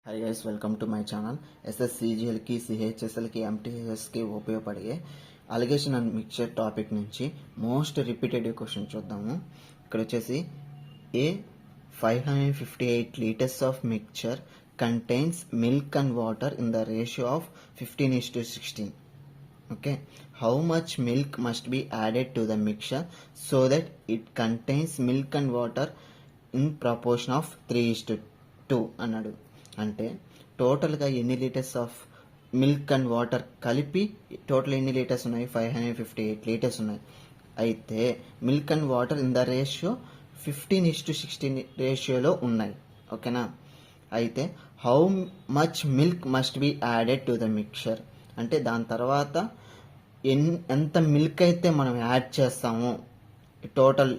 Hi guys, welcome to my channel. ఎస్ఎస్సిజిఎల్కి, సిహెచ్ఎస్ఎల్కి, ఎంటీఎస్కి ఉపయోగపడే అలిగేషన్ అండ్ మిక్చర్ టాపిక్ నుంచి మోస్ట్ రిపీటెడ్ క్వశ్చన్ చూద్దాము. ఇక్కడ వచ్చేసి a 558 litres of mixture contains milk and water in the ratio of 15:16. Okay, how much milk must be added to the mixture so that it contains milk and water in proportion of 3:2 అన్నాడు. అంటే టోటల్గా ఎన్ని litres of milk and water కలిపి total ఎన్ని litres ఉన్నాయి? 558 litres ఉన్నాయి. అయితే milk and water in the ratio 15:16 రేషియోలో ఉన్నాయి. ఓకేనా? అయితే how much milk must be added to the mixture అంటే దాని తర్వాత ఎంత మిల్క్ అయితే మనం యాడ్ చేస్తామో టోటల్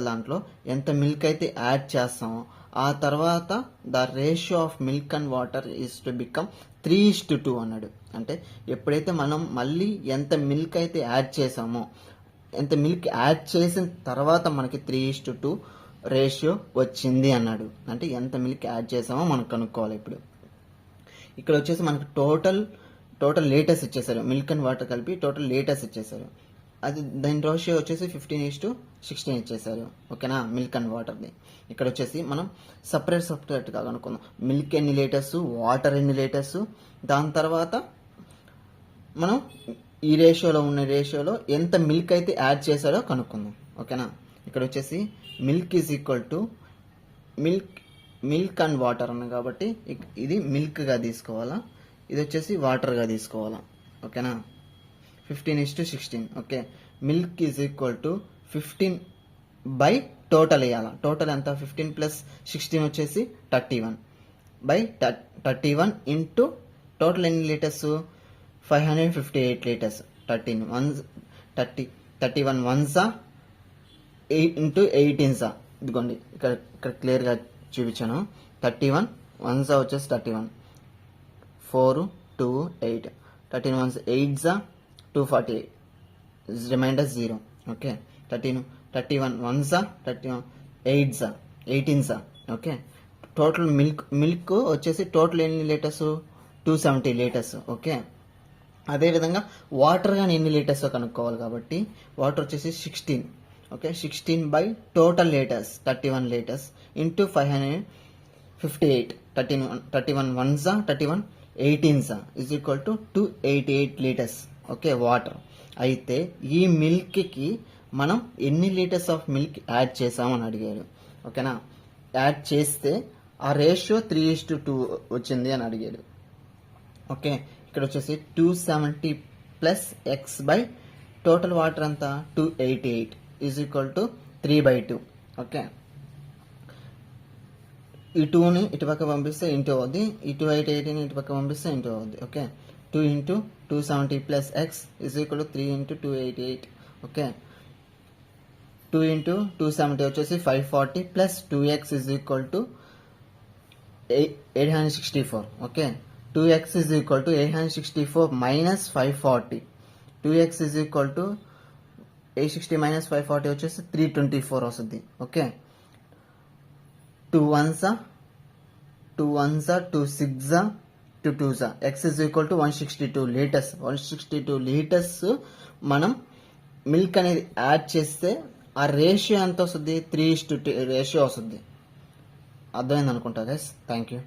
దాంట్లో ఎంత మిల్క్ అయితే యాడ్ చేస్తామో ఆ తర్వాత the ratio of milk and water is to become 3:2 అన్నాడు. అంటే ఎప్పుడైతే మనం మళ్ళీ ఎంత మిల్క్ అయితే యాడ్ చేసామో ఎంత మిల్క్ యాడ్ చేసిన తర్వాత మనకి 3:2 రేషియో వచ్చింది అన్నాడు. అంటే ఎంత మిల్క్ యాడ్ చేసామో మనం కనుక్కోవాలి. ఇప్పుడు ఇక్కడ వచ్చేసి మనకి టోటల్ లీటర్స్ ఇచ్చేసారు. మిల్క్ అండ్ వాటర్ కలిపి టోటల్ లీటర్స్ ఇచ్చేసారు. అది దాని రేషియో వచ్చేసి 15:16 ఇచ్చేసారు. ఓకేనా? మిల్క్ అండ్ వాటర్ది. ఇక్కడ వచ్చేసి మనం సపరేట్గా కనుక్కుందాం. మిల్క్ ఎన్ని లీటర్స్, వాటర్ ఎన్ని లీటర్స్, దాని తర్వాత మనం ఈ రేషియోలో ఎంత మిల్క్ అయితే యాడ్ చేశారో కనుక్కుందాం. ఓకేనా? ఇక్కడ వచ్చేసి milk is equal to milk and water అన్న కాబట్టి ఇది మిల్క్గా తీసుకోవాలా, ఇది వచ్చేసి వాటర్గా తీసుకోవాలా. ఓకేనా? 15:16. Okay, milk is equal to 15 by total వేయాలా. టోటల్ ఎంత? 15 ప్లస్ 16 వచ్చేసి 31 బై 31 ఇంటూ టోటల్ ఎన్ని లీటర్స్? 558 లీటర్స్. 31 వన్సా ఇంటూ 18 ఇదిగోండి ఇక్కడ క్లియర్గా చూపించాను. 31 వన్సా వచ్చేసి 31, 4, 2, 8, 13 ones 8 248, reminder 0. Okay, 31 ones 31, 18. Okay, total milk వచ్చేసి టోటల్ ఎన్ని లీటర్స్? 270 లీటర్స్. ఓకే, అదేవిధంగా వాటర్ కానీ ఎన్ని లీటర్స్ కనుక్కోవాలి కాబట్టి వాటర్ వచ్చేసి 16. Okay, 16 by total litres 31 litres into 558, 31 ones 31, 18 is equal to 288 litres. Okay, water. అయితే ఈ మిల్క్కి మనం ఎన్ని లీటర్స్ ఆఫ్ మిల్క్ యాడ్ చేసామని అడిగాడు. ఓకేనా? యాడ్ చేస్తే ఆ రేషియో 3:2 వచ్చింది అని అడిగాడు. ఓకే, ఇక్కడ వచ్చేసి 270 plus X by total water అంతా 288 ఈజ్ ఈక్వల్ టు 3/2. ఓకే, ఈ 2ని ఇటుపక్క పంపిస్తే ఇంటూ అవుద్ది, ఈ 288ని ఇటుపక్క పంపిస్తే ఇంటూ అవుద్ది. Okay, 2 into 270 plus X is equal to 3 into 288. Okay, 2 into 270 వచ్చేసి 540 plus 2x is equal to 864. Okay, 2x is equal to 864 minus 540. 2x is equal to 860 minus 540 వచ్చేసి 324 వస్తుంది. Okay, 2 1s 2 6 2 2s, x is equal to 162 litres. 162 litres మనం milk అనేది add చేస్తే ఆ ratio ఎంత వస్తుంది? 3:2 ratio వస్తుంది. అర్థమైంది అనుకుంటా గైస్. Thank you.